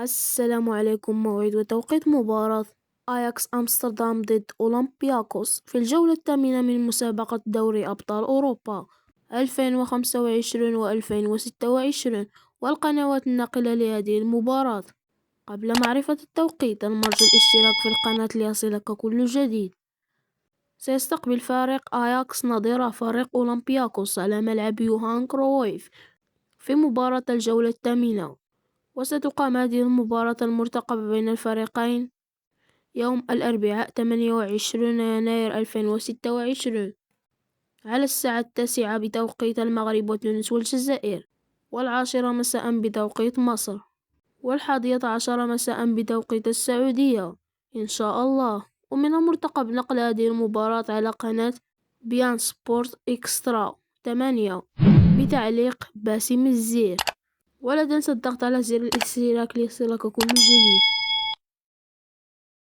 السلام عليكم. موعد وتوقيت مباراة أياكس أمستردام ضد أولمبياكوس في الجولة الثامنة من مسابقة دوري أبطال أوروبا 2025 و 2026 والقنوات الناقلة لهذه المباراة. قبل معرفة التوقيت نرجو الاشتراك في القناة ليصلك كل جديد. سيستقبل فريق أياكس نظير فريق أولمبياكوس على ملعب يوهان كرويف في مباراة الجولة الثامنة، وستقام هذه المباراة المرتقبة بين الفريقين يوم الأربعاء 28 يناير 2026 على الساعة 9 بتوقيت المغرب وتونس والجزائر، 10 مساء بتوقيت مصر، 11 مساء بتوقيت السعودية إن شاء الله. ومن المرتقب نقل هذه المباراة على قناة بيان سبورت إكسترا 8 بتعليق باسم الزير. ولا تنسى الضغط على زر الاشتراك ليصلك كل جديد.